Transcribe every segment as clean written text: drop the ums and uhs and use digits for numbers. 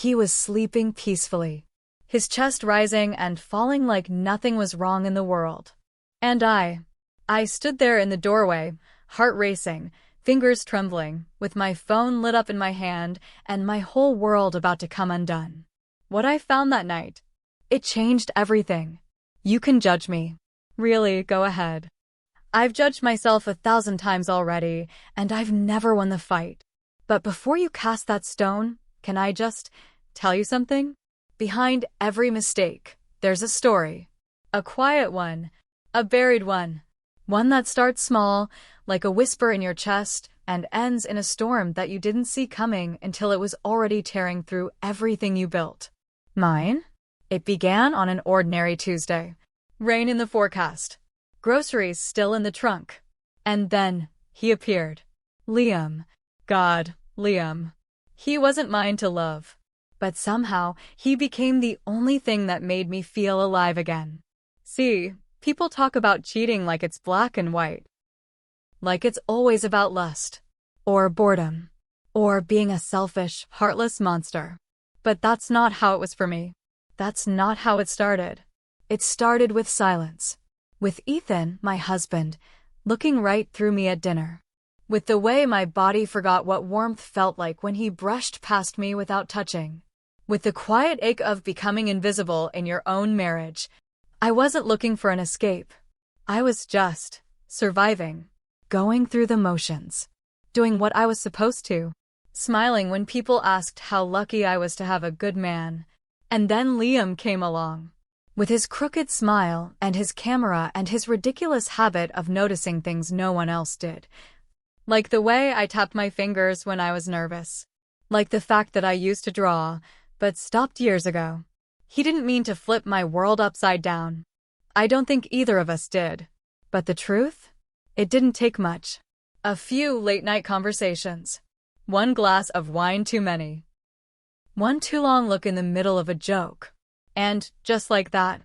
He was sleeping peacefully, his chest rising and falling like nothing was wrong in the world. And I stood there in the doorway, heart racing, fingers trembling, with my phone lit up in my hand and my whole world about to come undone. What I found that night, it changed everything. You can judge me. Really, go ahead. I've judged myself 1,000 times already, and I've never won the fight. But before you cast that stone, can I just tell you something? Behind every mistake, there's a story. A quiet one, a buried one. One that starts small, like a whisper in your chest, and ends in a storm that you didn't see coming until it was already tearing through everything you built. Mine? It began on an ordinary Tuesday. Rain in the forecast. Groceries still in the trunk. And then, he appeared. Liam. God, Liam. He wasn't mine to love. But somehow, he became the only thing that made me feel alive again. See, people talk about cheating like it's black and white. Like it's always about lust. Or boredom. Or being a selfish, heartless monster. But that's not how it was for me. That's not how it started. It started with silence. With Ethan, my husband, looking right through me at dinner. With the way my body forgot what warmth felt like when he brushed past me without touching. With the quiet ache of becoming invisible in your own marriage. I wasn't looking for an escape. I was just surviving. Going through the motions. Doing what I was supposed to. Smiling when people asked how lucky I was to have a good man. And then Liam came along. With his crooked smile and his camera and his ridiculous habit of noticing things no one else did. Like the way I tapped my fingers when I was nervous. Like the fact that I used to draw, but stopped years ago. He didn't mean to flip my world upside down. I don't think either of us did. But the truth? It didn't take much. A few late-night conversations. One glass of wine too many. One too long look in the middle of a joke. And, just like that,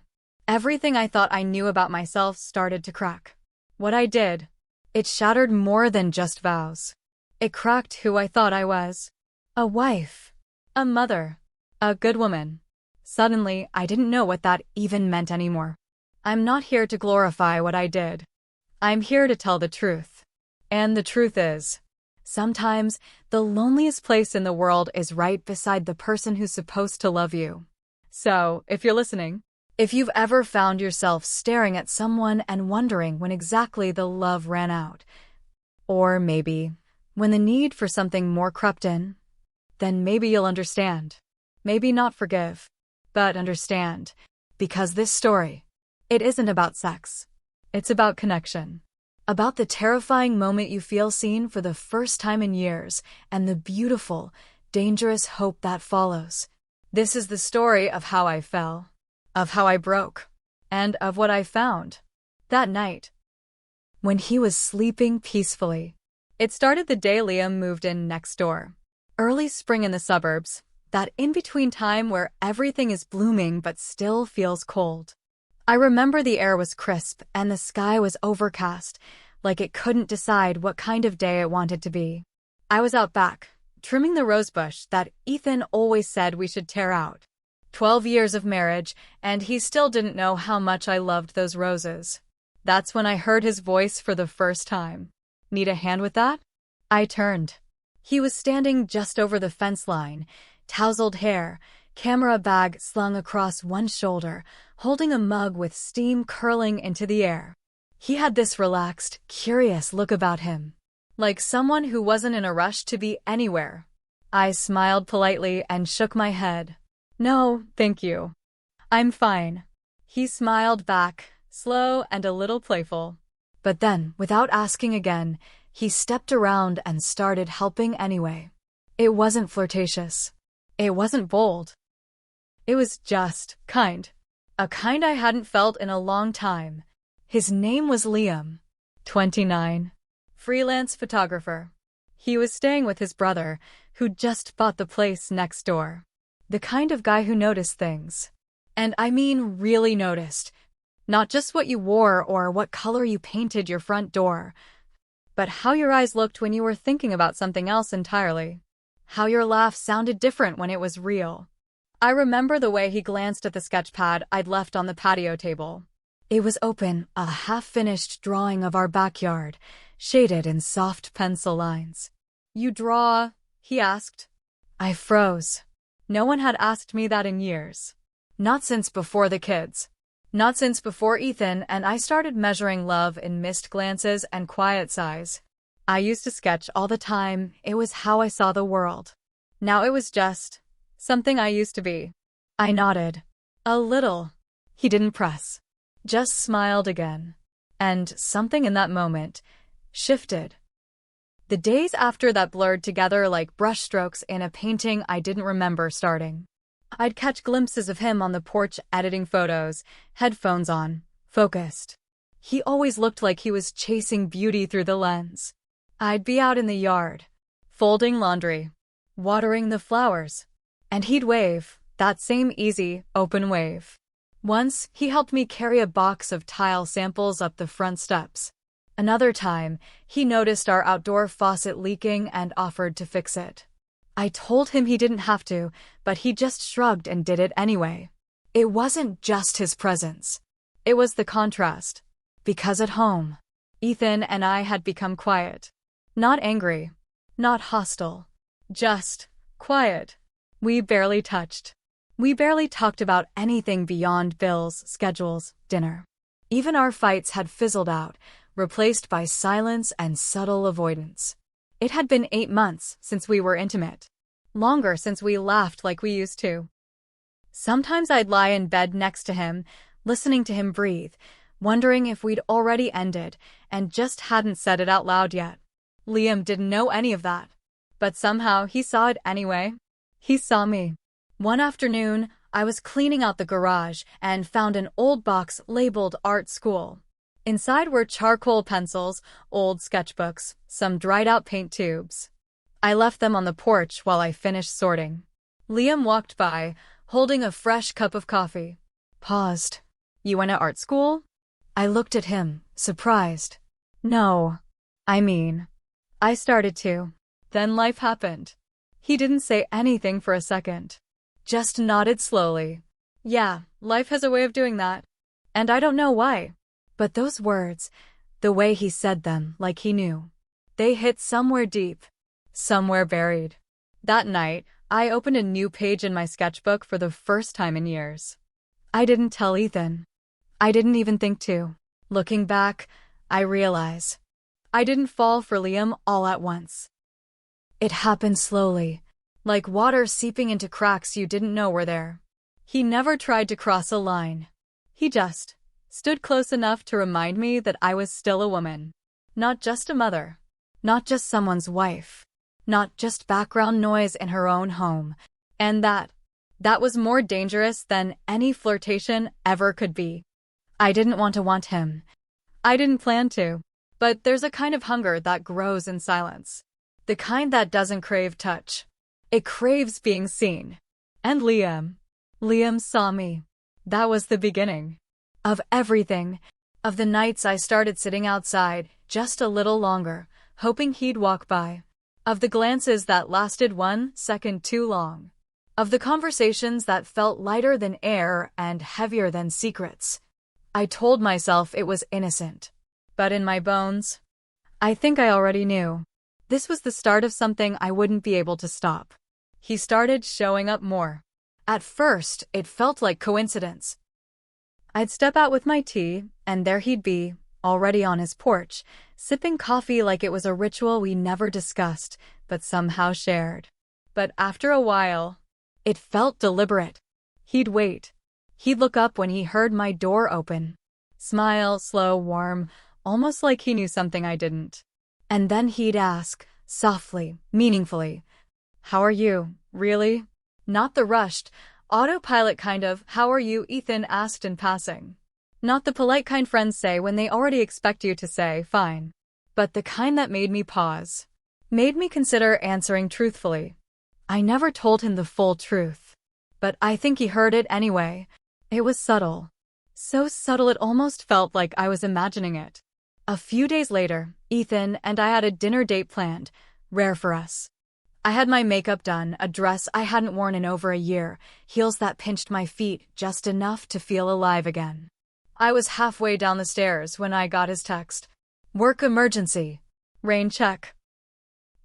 everything I thought I knew about myself started to crack. What I did, it shattered more than just vows. It cracked who I thought I was. A wife. A mother. A good woman. Suddenly, I didn't know what that even meant anymore. I'm not here to glorify what I did. I'm here to tell the truth. And the truth is, sometimes, the loneliest place in the world is right beside the person who's supposed to love you. So, if you're listening, if you've ever found yourself staring at someone and wondering when exactly the love ran out, or maybe when the need for something more crept in, then maybe you'll understand. Maybe not forgive, but understand. Because this story, it isn't about sex. It's about connection. About the terrifying moment you feel seen for the first time in years, and the beautiful, dangerous hope that follows. This is the story of how I fell, of how I broke, and of what I found that night when he was sleeping peacefully. It started the day Liam moved in next door. Early spring in the suburbs, that in-between time where everything is blooming but still feels cold. I remember the air was crisp and the sky was overcast, like it couldn't decide what kind of day it wanted to be. I was out back, trimming the rosebush that Ethan always said we should tear out. 12 years of marriage, and he still didn't know how much I loved those roses. That's when I heard his voice for the first time. Need a hand with that? I turned. He was standing just over the fence line, tousled hair, camera bag slung across one shoulder, holding a mug with steam curling into the air. He had this relaxed, curious look about him. Like someone who wasn't in a rush to be anywhere. I smiled politely and shook my head. No, thank you. I'm fine. He smiled back, slow and a little playful. But then, without asking again, he stepped around and started helping anyway. It wasn't flirtatious. It wasn't bold. It was just kind. A kind I hadn't felt in a long time. His name was Liam. 29. Freelance photographer. He was staying with his brother, who just bought the place next door. The kind of guy who noticed things. And I mean really noticed. Not just what you wore or what color you painted your front door, but how your eyes looked when you were thinking about something else entirely. How your laugh sounded different when it was real. I remember the way he glanced at the sketch pad I'd left on the patio table. It was open, a half-finished drawing of our backyard, shaded in soft pencil lines. "You draw?" he asked. I froze. No one had asked me that in years. Not since before the kids. Not since before Ethan and I started measuring love in missed glances and quiet sighs. I used to sketch all the time. It was how I saw the world. Now it was just something I used to be. I nodded. A little. He didn't press. Just smiled again. And something in that moment shifted. The days after that blurred together like brushstrokes in a painting I didn't remember starting. I'd catch glimpses of him on the porch editing photos, headphones on, focused. He always looked like he was chasing beauty through the lens. I'd be out in the yard, folding laundry, watering the flowers, and he'd wave, that same easy, open wave. Once, he helped me carry a box of tile samples up the front steps. Another time, he noticed our outdoor faucet leaking and offered to fix it. I told him he didn't have to, but he just shrugged and did it anyway. It wasn't just his presence. It was the contrast. Because at home, Ethan and I had become quiet. Not angry. Not hostile. Just quiet. We barely touched. We barely talked about anything beyond bills, schedules, dinner. Even our fights had fizzled out, replaced by silence and subtle avoidance. It had been 8 months since we were intimate. Longer since we laughed like we used to. Sometimes I'd lie in bed next to him, listening to him breathe, wondering if we'd already ended and just hadn't said it out loud yet. Liam didn't know any of that. But somehow he saw it anyway. He saw me. One afternoon, I was cleaning out the garage and found an old box labeled Art School. Inside were charcoal pencils, old sketchbooks, some dried-out paint tubes. I left them on the porch while I finished sorting. Liam walked by, holding a fresh cup of coffee. Paused. "You went to art school?" I looked at him, surprised. "No. I started to. Then life happened." He didn't say anything for a second. Just nodded slowly. "Yeah, life has a way of doing that. And I don't know why." But those words, the way he said them like he knew, they hit somewhere deep, somewhere buried. That night, I opened a new page in my sketchbook for the first time in years. I didn't tell Ethan. I didn't even think to. Looking back, I realize I didn't fall for Liam all at once. It happened slowly, like water seeping into cracks you didn't know were there. He never tried to cross a line. He just stood close enough to remind me that I was still a woman. Not just a mother. Not just someone's wife. Not just background noise in her own home. And that was more dangerous than any flirtation ever could be. I didn't want him. I didn't plan to. But there's a kind of hunger that grows in silence. The kind that doesn't crave touch. It craves being seen. And Liam saw me. That was the beginning. Of everything. Of the nights I started sitting outside, just a little longer, hoping he'd walk by. Of the glances that lasted 1 second too long. Of the conversations that felt lighter than air and heavier than secrets. I told myself it was innocent. But in my bones, I think I already knew. This was the start of something I wouldn't be able to stop. He started showing up more. At first, it felt like coincidence. I'd step out with my tea, and there he'd be, already on his porch, sipping coffee like it was a ritual we never discussed, but somehow shared. But after a while, it felt deliberate. He'd wait. He'd look up when he heard my door open. Smile, slow, warm, almost like he knew something I didn't. And then he'd ask, softly, meaningfully, "How are you, really?" Not the rushed, autopilot kind of, "How are you?" Ethan asked in passing. Not the polite kind friends say when they already expect you to say, "Fine." But the kind that made me pause. Made me consider answering truthfully. I never told him the full truth. But I think he heard it anyway. It was subtle. So subtle it almost felt like I was imagining it. A few days later, Ethan and I had a dinner date planned, rare for us. I had my makeup done, a dress I hadn't worn in over a year, heels that pinched my feet just enough to feel alive again. I was halfway down the stairs when I got his text. Work emergency. Rain check.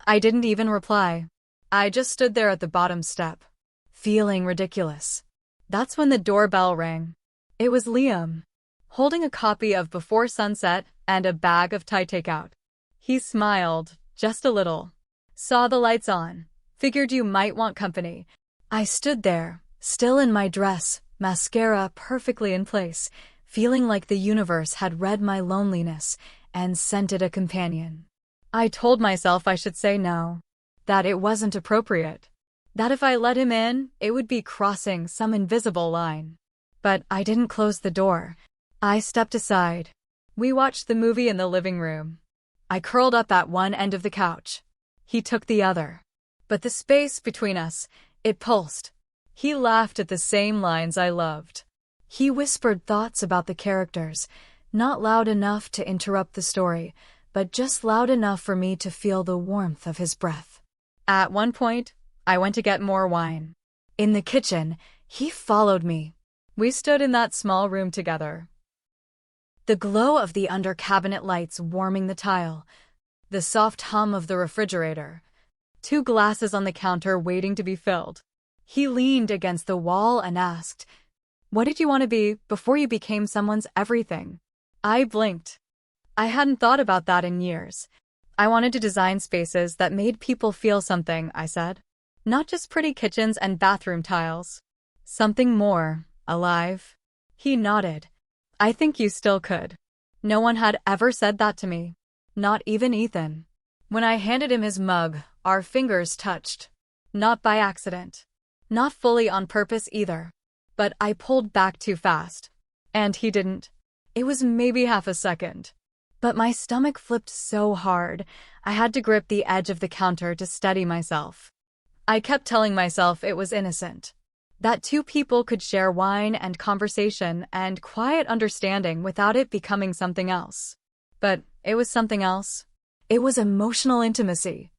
I didn't even reply. I just stood there at the bottom step, feeling ridiculous. That's when the doorbell rang. It was Liam, holding a copy of Before Sunset and a bag of Thai takeout. He smiled, just a little. Saw the lights on. Figured you might want company. I stood there, still in my dress, mascara perfectly in place, feeling like the universe had read my loneliness and sent it a companion. I told myself I should say no, that it wasn't appropriate, that if I let him in, it would be crossing some invisible line. But I didn't close the door. I stepped aside. We watched the movie in the living room. I curled up at one end of the couch. He took the other. But the space between us, it pulsed. He laughed at the same lines I loved. He whispered thoughts about the characters, not loud enough to interrupt the story, but just loud enough for me to feel the warmth of his breath. At one point, I went to get more wine. In the kitchen, he followed me. We stood in that small room together. The glow of the under-cabinet lights warming the tile, the soft hum of the refrigerator, 2 glasses on the counter waiting to be filled. He leaned against the wall and asked, "What did you want to be before you became someone's everything?" I blinked. I hadn't thought about that in years. I wanted to design spaces that made people feel something, I said. Not just pretty kitchens and bathroom tiles. Something more, alive. He nodded. I think you still could. No one had ever said that to me. Not even Ethan. When I handed him his mug, our fingers touched. Not by accident. Not fully on purpose either. But I pulled back too fast. And he didn't. It was maybe half a second. But my stomach flipped so hard, I had to grip the edge of the counter to steady myself. I kept telling myself it was innocent. That 2 people could share wine and conversation and quiet understanding without it becoming something else. But it was something else. It was emotional intimacy.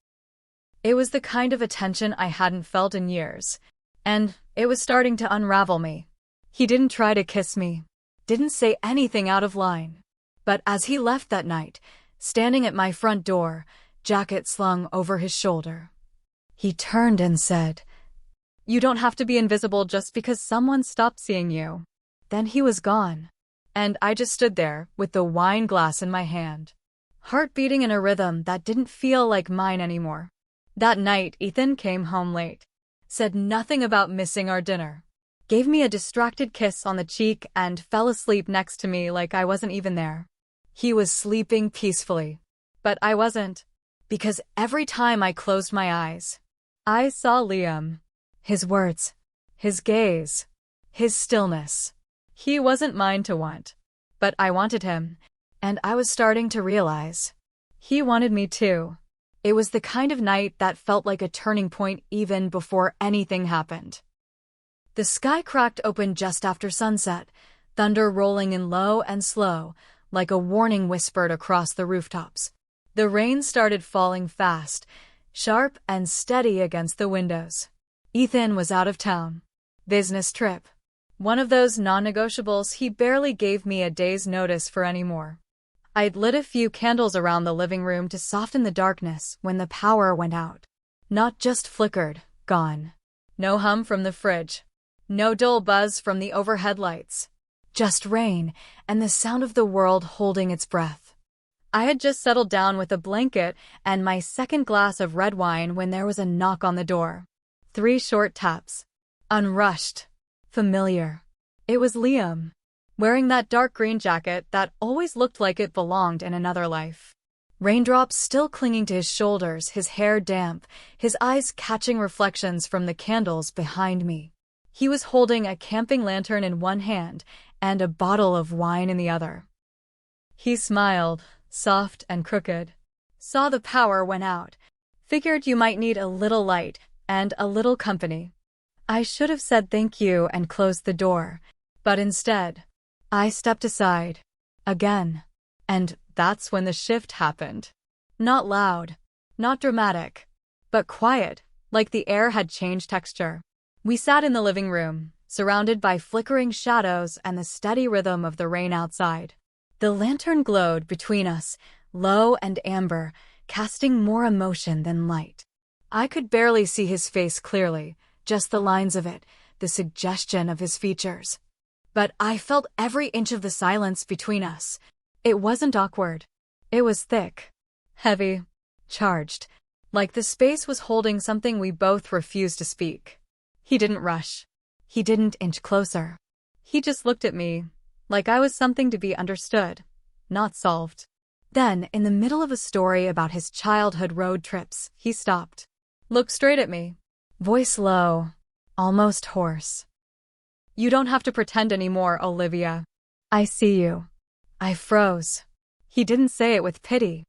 It was the kind of attention I hadn't felt in years. And it was starting to unravel me. He didn't try to kiss me. Didn't say anything out of line. But as he left that night, standing at my front door, jacket slung over his shoulder, he turned and said, "You don't have to be invisible just because someone stopped seeing you." Then he was gone. And I just stood there with the wine glass in my hand, heart beating in a rhythm that didn't feel like mine anymore. That night, Ethan came home late, said nothing about missing our dinner, gave me a distracted kiss on the cheek and fell asleep next to me like I wasn't even there. He was sleeping peacefully, but I wasn't, because every time I closed my eyes, I saw Liam. His words, his gaze, his stillness. He wasn't mine to want, but I wanted him, and I was starting to realize he wanted me too. It was the kind of night that felt like a turning point even before anything happened. The sky cracked open just after sunset, thunder rolling in low and slow, like a warning whispered across the rooftops. The rain started falling fast, sharp and steady against the windows. Ethan was out of town. Business trip. One of those non-negotiables he barely gave me a day's notice for anymore. I'd lit a few candles around the living room to soften the darkness when the power went out. Not just flickered, gone. No hum from the fridge. No dull buzz from the overhead lights. Just rain and the sound of the world holding its breath. I had just settled down with a blanket and my second glass of red wine when there was a knock on the door. 3 short taps. Unrushed. Familiar. It was Liam, wearing that dark green jacket that always looked like it belonged in another life. Raindrops still clinging to his shoulders, his hair damp, his eyes catching reflections from the candles behind me. He was holding a camping lantern in one hand and a bottle of wine in the other. He smiled, soft and crooked. Saw the power went out. Figured you might need a little light and a little company. I should have said thank you and closed the door, but instead, I stepped aside. Again. And that's when the shift happened. Not loud, not dramatic, but quiet, like the air had changed texture. We sat in the living room, surrounded by flickering shadows and the steady rhythm of the rain outside. The lantern glowed between us, low and amber, casting more emotion than light. I could barely see his face clearly, just the lines of it, the suggestion of his features. But I felt every inch of the silence between us. It wasn't awkward. It was thick, heavy, charged, like the space was holding something we both refused to speak. He didn't rush. He didn't inch closer. He just looked at me, like I was something to be understood, not solved. Then, in the middle of a story about his childhood road trips, he stopped. Looked straight at me. Voice low, almost hoarse. "You don't have to pretend anymore, Olivia. I see you." I froze. He didn't say it with pity.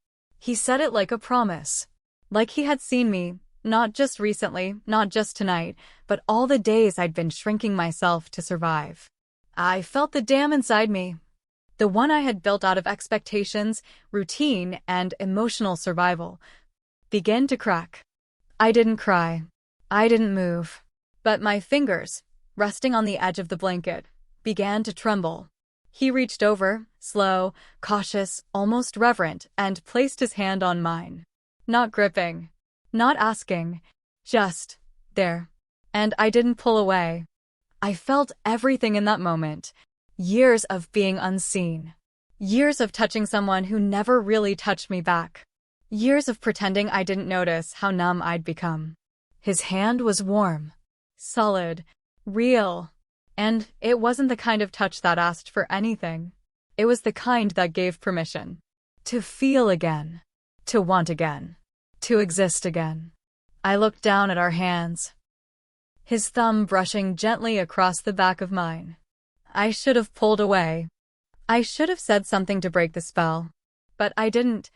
He said it like a promise. Like he had seen me, not just recently, not just tonight, but all the days I'd been shrinking myself to survive. I felt the dam inside me. The one I had built out of expectations, routine, and emotional survival, began to crack. I didn't cry. I didn't move. But my fingers, resting on the edge of the blanket, began to tremble. He reached over, slow, cautious, almost reverent, and placed his hand on mine. Not gripping. Not asking. Just there. And I didn't pull away. I felt everything in that moment. Years of being unseen. Years of touching someone who never really touched me back. Years of pretending I didn't notice how numb I'd become. His hand was warm, solid, real. And it wasn't the kind of touch that asked for anything. It was the kind that gave permission. To feel again. To want again. To exist again. I looked down at our hands. His thumb brushing gently across the back of mine. I should have pulled away. I should have said something to break the spell. But I didn't.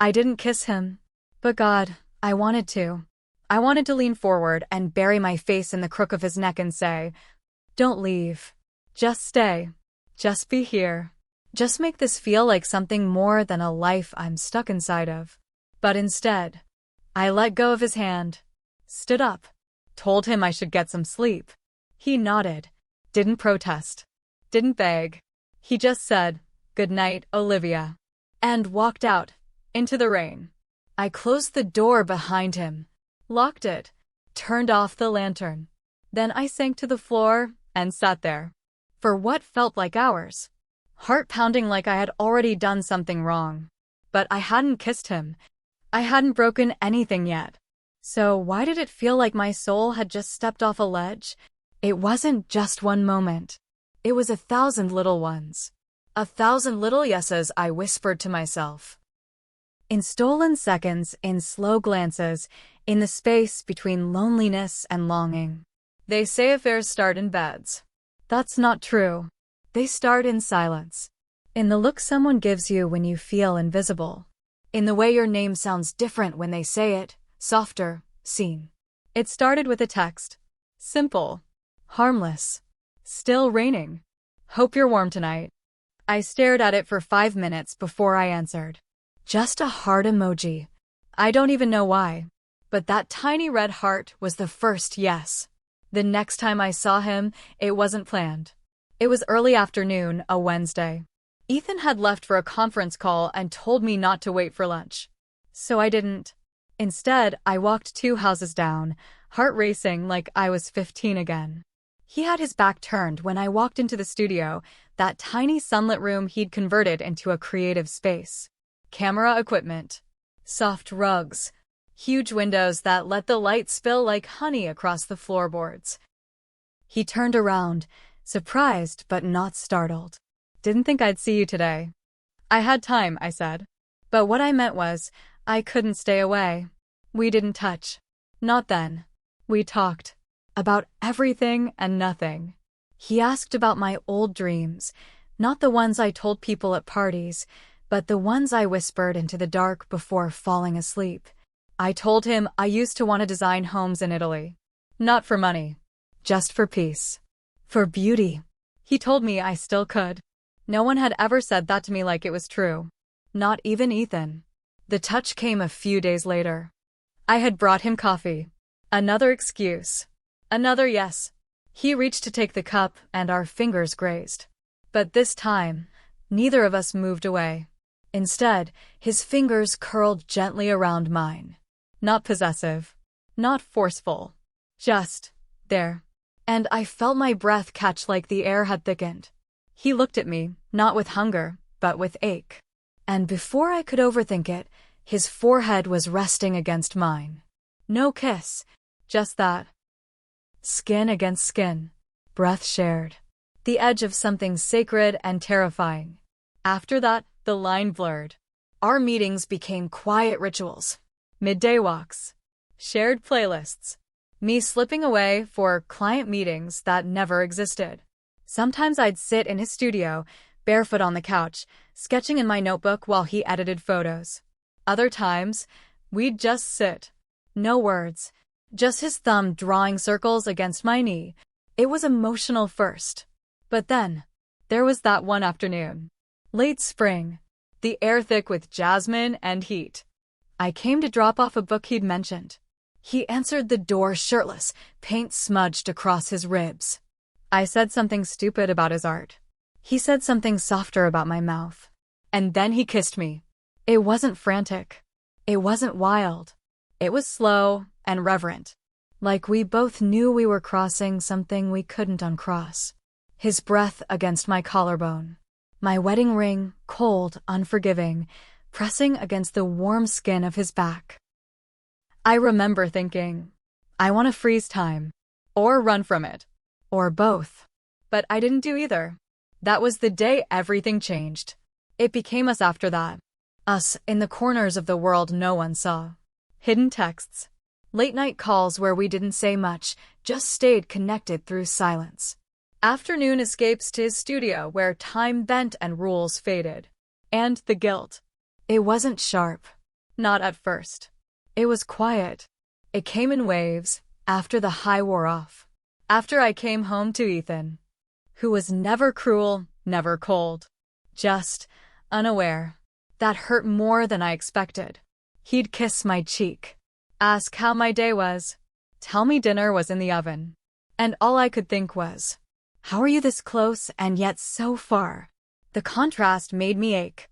I didn't kiss him. But God, I wanted to. I wanted to lean forward and bury my face in the crook of his neck and say, "Don't leave. Just stay. Just be here. Just make this feel like something more than a life I'm stuck inside of." But instead, I let go of his hand, stood up, told him I should get some sleep. He nodded, didn't protest, didn't beg. He just said, "Good night, Olivia," and walked out, into the rain. I closed the door behind him, locked it, turned off the lantern. Then I sank to the floor and sat there. For what felt like hours. Heart pounding like I had already done something wrong. But I hadn't kissed him. I hadn't broken anything yet. So why did it feel like my soul had just stepped off a ledge? It wasn't just one moment. It was 1,000 little ones. 1,000 little yeses I whispered to myself. In stolen seconds, in slow glances, in the space between loneliness and longing. They say affairs start in beds. That's not true. They start in silence. In the look someone gives you when you feel invisible. In the way your name sounds different when they say it, softer, seen. It started with a text. Simple. Harmless. Still raining. Hope you're warm tonight. I stared at it for 5 minutes before I answered. Just a heart emoji. I don't even know why. But that tiny red heart was the first yes. The next time I saw him, it wasn't planned. It was early afternoon, a Wednesday. Ethan had left for a conference call and told me not to wait for lunch. So I didn't. Instead, I walked 2 houses down, heart racing like I was 15 again. He had his back turned when I walked into the studio, that tiny sunlit room he'd converted into a creative space. Camera equipment. Soft rugs. Huge windows that let the light spill like honey across the floorboards. He turned around, surprised but not startled. "Didn't think I'd see you today." "I had time," I said. But what I meant was, I couldn't stay away. We didn't touch. Not then. We talked. About everything and nothing. He asked about my old dreams, not the ones I told people at parties, but the ones I whispered into the dark before falling asleep. I told him I used to want to design homes in Italy. Not for money. Just for peace. For beauty. He told me I still could. No one had ever said that to me like it was true. Not even Ethan. The touch came a few days later. I had brought him coffee. Another excuse. Another yes. He reached to take the cup, and our fingers grazed. But this time, neither of us moved away. Instead, his fingers curled gently around mine. Not possessive. Not forceful. Just there. And I felt my breath catch like the air had thickened. He looked at me, not with hunger, but with ache. And before I could overthink it, his forehead was resting against mine. No kiss, just that. Skin against skin. Breath shared. The edge of something sacred and terrifying. After that, the line blurred. Our meetings became quiet rituals. Midday walks. Shared playlists. Me slipping away for client meetings that never existed. Sometimes I'd sit in his studio, barefoot on the couch, sketching in my notebook while he edited photos. Other times, we'd just sit. No words. Just his thumb drawing circles against my knee. It was emotional first. But then, there was that one afternoon. Late spring. The air thick with jasmine and heat. I came to drop off a book he'd mentioned. He answered the door shirtless, paint smudged across his ribs. I said something stupid about his art. He said something softer about my mouth. And then he kissed me. It wasn't frantic. It wasn't wild. It was slow and reverent. Like we both knew we were crossing something we couldn't uncross. His breath against my collarbone. My wedding ring, cold, unforgiving, pressing against the warm skin of his back. I remember thinking, I want to freeze time. Or run from it. Or both. But I didn't do either. That was the day everything changed. It became us after that. Us in the corners of the world no one saw. Hidden texts. Late-night calls where we didn't say much, just stayed connected through silence. Afternoon escapes to his studio where time bent and rules faded. And the guilt. It wasn't sharp. Not at first. It was quiet. It came in waves, after the high wore off. After I came home to Ethan. Who was never cruel, never cold. Just unaware. That hurt more than I expected. He'd kiss my cheek. Ask how my day was. Tell me dinner was in the oven. And all I could think was, how are you this close and yet so far? The contrast made me ache.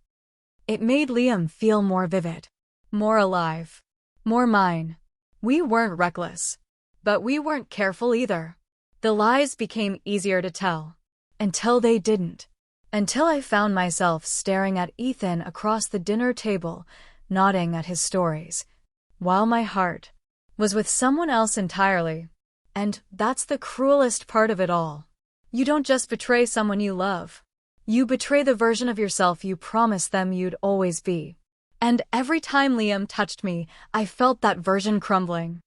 It made Liam feel more vivid. More alive. More mine. We weren't reckless. But we weren't careful either. The lies became easier to tell. Until they didn't. Until I found myself staring at Ethan across the dinner table, nodding at his stories, while my heart was with someone else entirely. And that's the cruelest part of it all. You don't just betray someone you love. You betray the version of yourself you promised them you'd always be. And every time Liam touched me, I felt that version crumbling.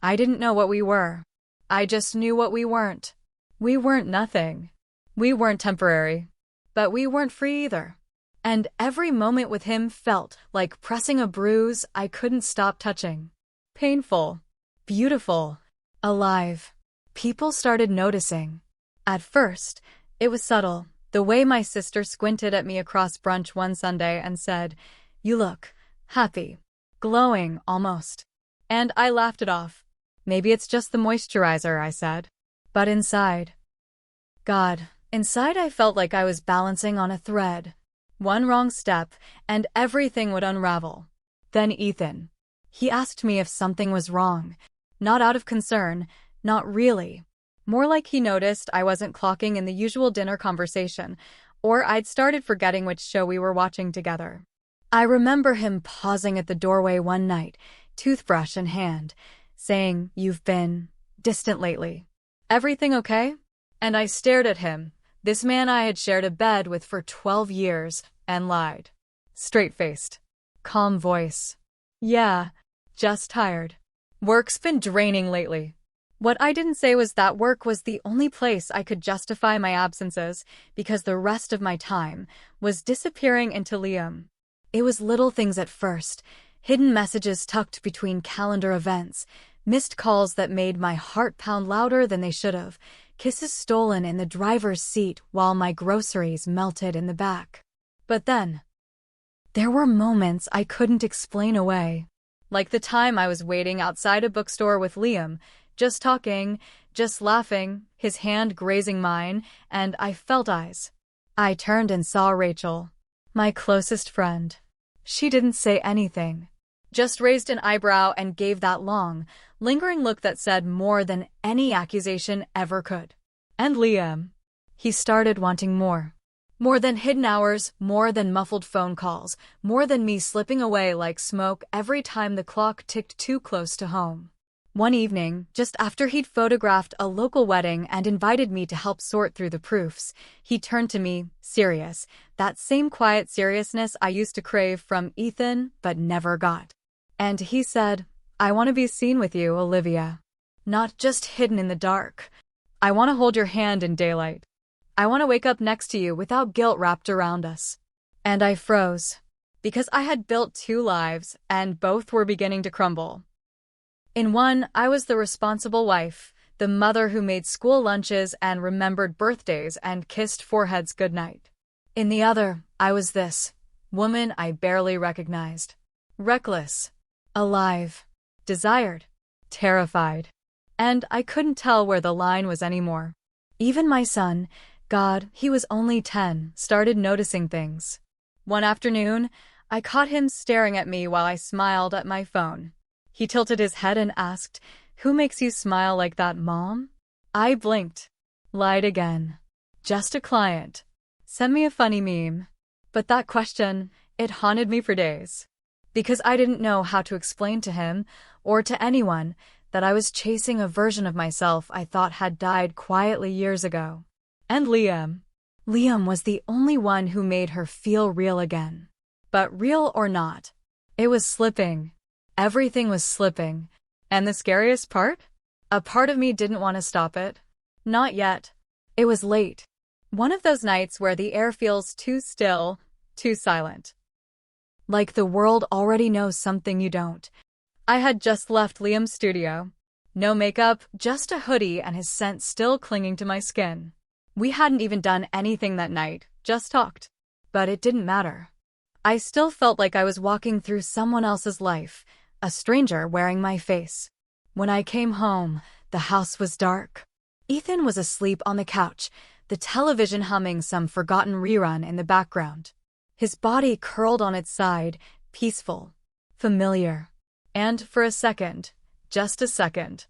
I didn't know what we were. I just knew what we weren't. We weren't nothing. We weren't temporary. But we weren't free either. And every moment with him felt like pressing a bruise I couldn't stop touching. Painful. Beautiful. Alive. People started noticing. At first, it was subtle, the way my sister squinted at me across brunch one Sunday and said, "You look happy. Glowing, almost." And I laughed it off. "Maybe it's just the moisturizer," I said. But inside, inside I felt like I was balancing on a thread. One wrong step, and everything would unravel. Then Ethan. He asked me if something was wrong. Not out of concern, not really. More like he noticed I wasn't clocking in the usual dinner conversation, or I'd started forgetting which show we were watching together. I remember him pausing at the doorway one night, toothbrush in hand, saying, "You've been distant lately. Everything okay?" And I stared at him, this man I had shared a bed with for 12 years, and lied. Straight-faced. Calm voice. "Yeah, just tired. Work's been draining lately." What I didn't say was that work was the only place I could justify my absences, because the rest of my time was disappearing into Liam. It was little things at first, hidden messages tucked between calendar events, missed calls that made my heart pound louder than they should have, kisses stolen in the driver's seat while my groceries melted in the back. But then, there were moments I couldn't explain away. Like the time I was waiting outside a bookstore with Liam, just talking, just laughing, his hand grazing mine, and I felt eyes. I turned and saw Rachel, my closest friend. She didn't say anything, just raised an eyebrow and gave that long, lingering look that said more than any accusation ever could. And Liam, he started wanting more. More than hidden hours, more than muffled phone calls, more than me slipping away like smoke every time the clock ticked too close to home. One evening, just after he'd photographed a local wedding and invited me to help sort through the proofs, he turned to me, serious, that same quiet seriousness I used to crave from Ethan but never got. And he said, "I want to be seen with you, Olivia. Not just hidden in the dark. I want to hold your hand in daylight. I want to wake up next to you without guilt wrapped around us." And I froze, because I had built two lives, and both were beginning to crumble. In one, I was the responsible wife, the mother who made school lunches and remembered birthdays and kissed foreheads goodnight. In the other, I was this woman I barely recognized. Reckless, alive, desired, terrified. And I couldn't tell where the line was anymore. Even my son, God, he was only 10, started noticing things. One afternoon, I caught him staring at me while I smiled at my phone. He tilted his head and asked, "Who makes you smile like that, Mom?" I blinked. Lied again. Just a client. Send me a funny meme. But that question, it haunted me for days. Because I didn't know how to explain to him, or to anyone, that I was chasing a version of myself I thought had died quietly years ago. And Liam. Liam was the only one who made her feel real again. But real or not, it was slipping. Everything was slipping. And the scariest part? A part of me didn't want to stop it. Not yet. It was late. One of those nights where the air feels too still, too silent. Like the world already knows something you don't. I had just left Liam's studio. No makeup, just a hoodie and his scent still clinging to my skin. We hadn't even done anything that night, just talked. But it didn't matter. I still felt like I was walking through someone else's life, a stranger wearing my face. When I came home, the house was dark. Ethan was asleep on the couch, the television humming some forgotten rerun in the background. His body curled on its side, peaceful, familiar. And for a second, just a second,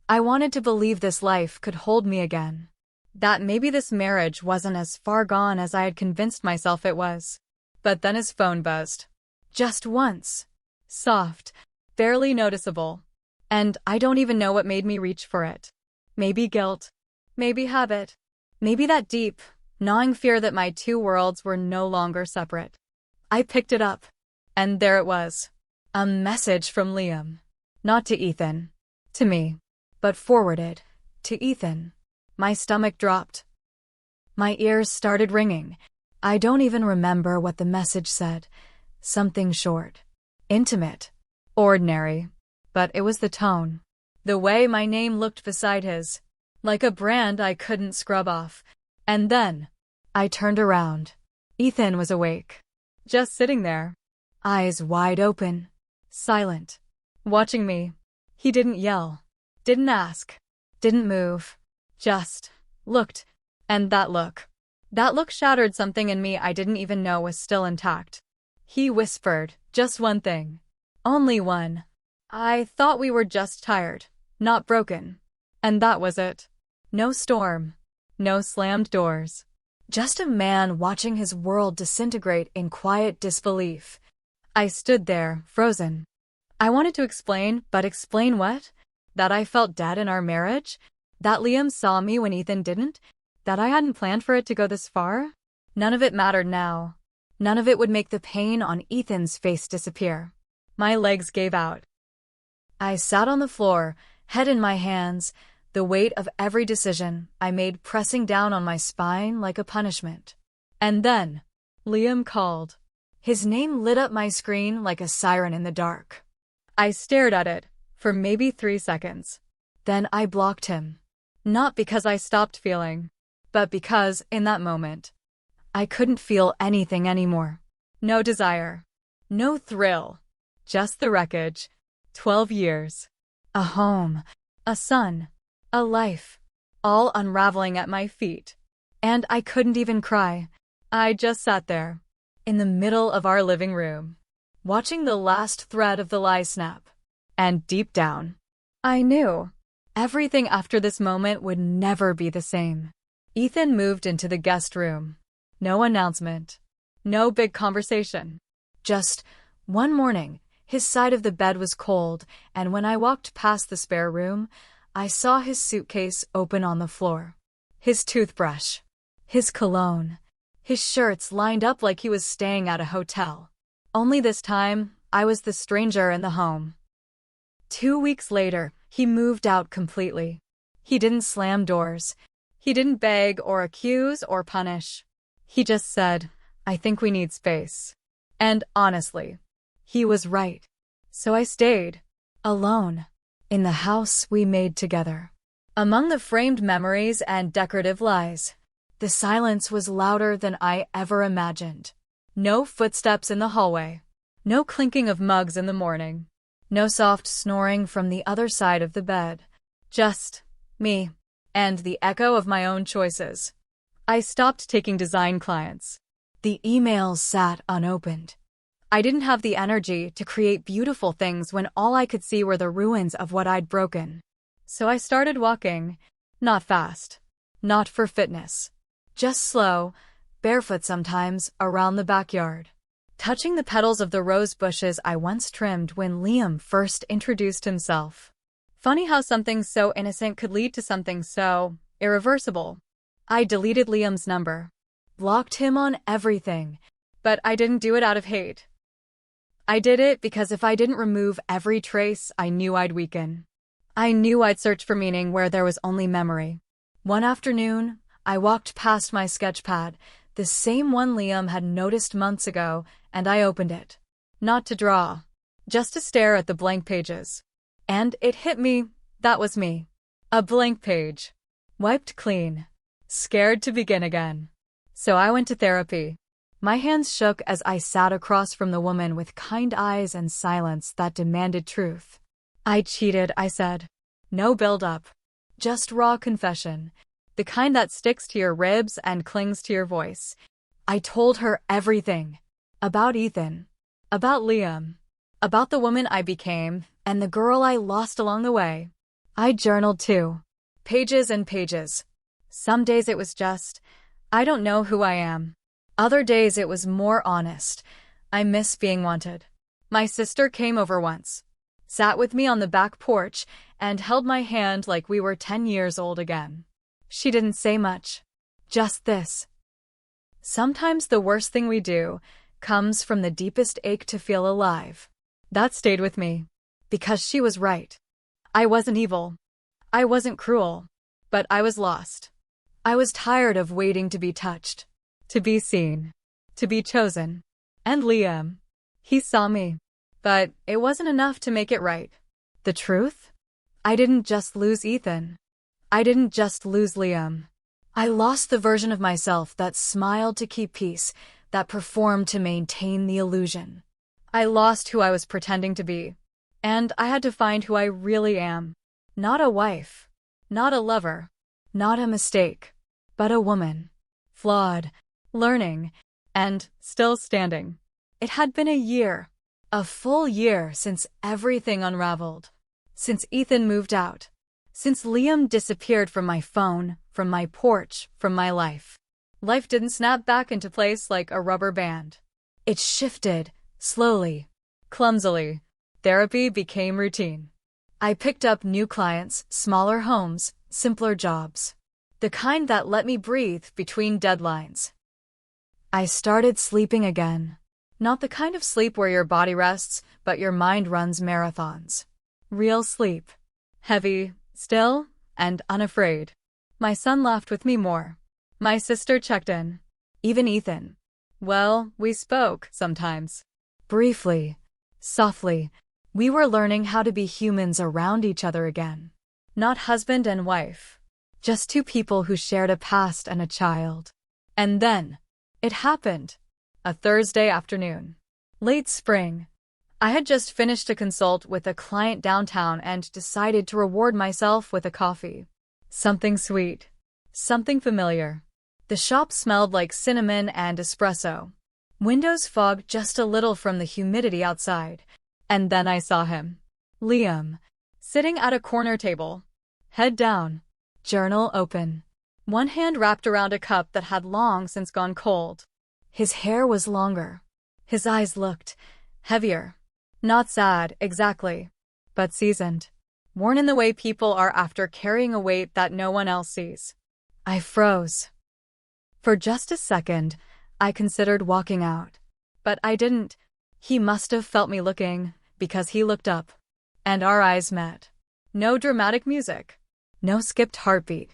I wanted to believe this life could hold me again. That maybe this marriage wasn't as far gone as I had convinced myself it was. But then his phone buzzed. Just once. Soft, barely noticeable. And I don't even know what made me reach for it. Maybe guilt. Maybe habit. Maybe that deep, gnawing fear that my two worlds were no longer separate. I picked it up. And there it was. A message from Liam. Not to Ethan. To me. But forwarded. To Ethan. My stomach dropped. My ears started ringing. I don't even remember what the message said. Something short. Intimate. Ordinary. But it was the tone. The way my name looked beside his. Like a brand I couldn't scrub off. And then, I turned around. Ethan was awake. Just sitting there. Eyes wide open. Silent. Watching me. He didn't yell. Didn't ask. Didn't move. Just looked. And that look shattered something in me I didn't even know was still intact. He whispered, just one thing. Only one. I thought we were just tired, not broken. And that was it. No storm. No slammed doors. Just a man watching his world disintegrate in quiet disbelief. I stood there, frozen. I wanted to explain, but explain what? That I felt dead in our marriage? That Liam saw me when Ethan didn't? That I hadn't planned for it to go this far? None of it mattered now. None of it would make the pain on Ethan's face disappear. My legs gave out. I sat on the floor, head in my hands, the weight of every decision I made pressing down on my spine like a punishment. And then, Liam called. His name lit up my screen like a siren in the dark. I stared at it for maybe 3 seconds. Then I blocked him. Not because I stopped feeling, but because, in that moment, I couldn't feel anything anymore. No desire. No thrill. Just the wreckage. 12 years. A home. A son. A life. All unraveling at my feet. And I couldn't even cry. I just sat there, in the middle of our living room, watching the last thread of the lie snap. And deep down, I knew everything after this moment would never be the same. Ethan moved into the guest room. No announcement. No big conversation. Just one morning, his side of the bed was cold, and when I walked past the spare room, I saw his suitcase open on the floor. His toothbrush. His cologne. His shirts lined up like he was staying at a hotel. Only this time, I was the stranger in the home. 2 weeks later, he moved out completely. He didn't slam doors. He didn't beg or accuse or punish. He just said, "I think we need space." And honestly, he was right. So I stayed, alone, in the house we made together. Among the framed memories and decorative lies, the silence was louder than I ever imagined. No footsteps in the hallway. No clinking of mugs in the morning. No soft snoring from the other side of the bed. Just me and the echo of my own choices. I stopped taking design clients. The emails sat unopened. I didn't have the energy to create beautiful things when all I could see were the ruins of what I'd broken. So I started walking, not fast, not for fitness. Just slow, barefoot sometimes, around the backyard, touching the petals of the rose bushes I once trimmed when Liam first introduced himself. Funny how something so innocent could lead to something so irreversible. I deleted Liam's number, blocked him on everything, but I didn't do it out of hate. I did it because if I didn't remove every trace, I knew I'd weaken. I knew I'd search for meaning where there was only memory. One afternoon, I walked past my sketchpad, the same one Liam had noticed months ago, and I opened it. Not to draw, just to stare at the blank pages. And it hit me, that was me. A blank page. Wiped clean. Scared to begin again. So I went to therapy. My hands shook as I sat across from the woman with kind eyes and silence that demanded truth. I cheated, I said. No build-up. Just raw confession. The kind that sticks to your ribs and clings to your voice. I told her everything. About Ethan. About Liam. About the woman I became, and the girl I lost along the way. I journaled too. Pages and pages. Some days it was just, I don't know who I am. Other days it was more honest. I miss being wanted. My sister came over once, sat with me on the back porch, and held my hand like we were 10 years old again. She didn't say much. Just this. Sometimes the worst thing we do comes from the deepest ache to feel alive. That stayed with me. Because she was right. I wasn't evil. I wasn't cruel. But I was lost. I was tired of waiting to be touched. To be seen. To be chosen. And Liam. He saw me. But it wasn't enough to make it right. The truth? I didn't just lose Ethan. I didn't just lose Liam. I lost the version of myself that smiled to keep peace, that performed to maintain the illusion. I lost who I was pretending to be. And I had to find who I really am. Not a wife. Not a lover. Not a mistake. But a woman. Flawed. Learning. And still standing. It had been a year. A full year since everything unraveled. Since Ethan moved out. Since Liam disappeared from my phone, from my porch, from my life. Life didn't snap back into place like a rubber band. It shifted, slowly, clumsily. Therapy became routine. I picked up new clients, smaller homes, simpler jobs. The kind that let me breathe between deadlines. I started sleeping again. Not the kind of sleep where your body rests, but your mind runs marathons. Real sleep. Heavy, still, and unafraid. My son laughed with me more. My sister checked in. Even Ethan. Well, we spoke, sometimes. Briefly. Softly. We were learning how to be humans around each other again. Not husband and wife. Just two people who shared a past and a child. And then, it happened. A Thursday afternoon. Late spring. I had just finished a consult with a client downtown and decided to reward myself with a coffee. Something sweet. Something familiar. The shop smelled like cinnamon and espresso. Windows fogged just a little from the humidity outside. And then I saw him. Liam. Sitting at a corner table. Head down. Journal open. One hand wrapped around a cup that had long since gone cold. His hair was longer. His eyes looked heavier. Not sad, exactly, but seasoned. Worn in the way people are after carrying a weight that no one else sees. I froze. For just a second, I considered walking out. But I didn't. He must have felt me looking, because he looked up. And our eyes met. No dramatic music. No skipped heartbeat.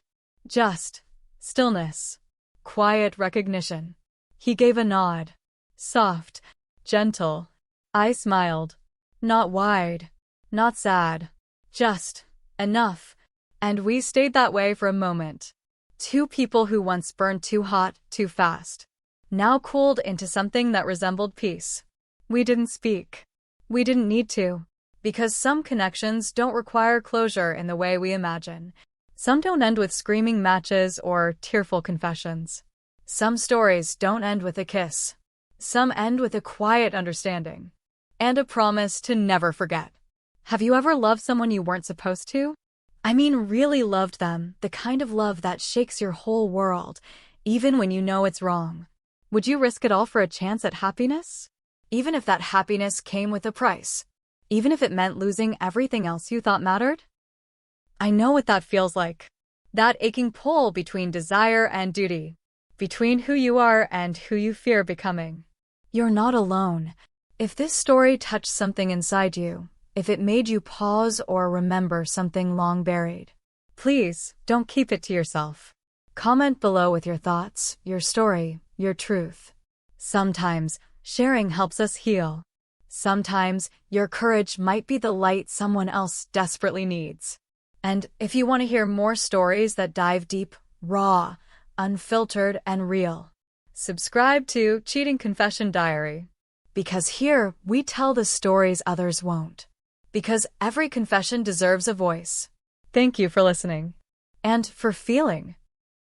Just stillness. Quiet recognition. He gave a nod. Soft. Gentle. I smiled. Not wide. Not sad. Just enough. And we stayed that way for a moment. Two people who once burned too hot, too fast. Now cooled into something that resembled peace. We didn't speak. We didn't need to. Because some connections don't require closure in the way we imagine. Some don't end with screaming matches or tearful confessions. Some stories don't end with a kiss. Some end with a quiet understanding. And a promise to never forget. Have you ever loved someone you weren't supposed to? I mean, really loved them, the kind of love that shakes your whole world, even when you know it's wrong. Would you risk it all for a chance at happiness? Even if that happiness came with a price? Even if it meant losing everything else you thought mattered? I know what that feels like. That aching pull between desire and duty. Between who you are and who you fear becoming. You're not alone. If this story touched something inside you, if it made you pause or remember something long buried, please don't keep it to yourself. Comment below with your thoughts, your story, your truth. Sometimes, sharing helps us heal. Sometimes, your courage might be the light someone else desperately needs. And if you want to hear more stories that dive deep, raw, unfiltered, and real, subscribe to Cheating Confession Diary. Because here, we tell the stories others won't. Because every confession deserves a voice. Thank you for listening. And for feeling.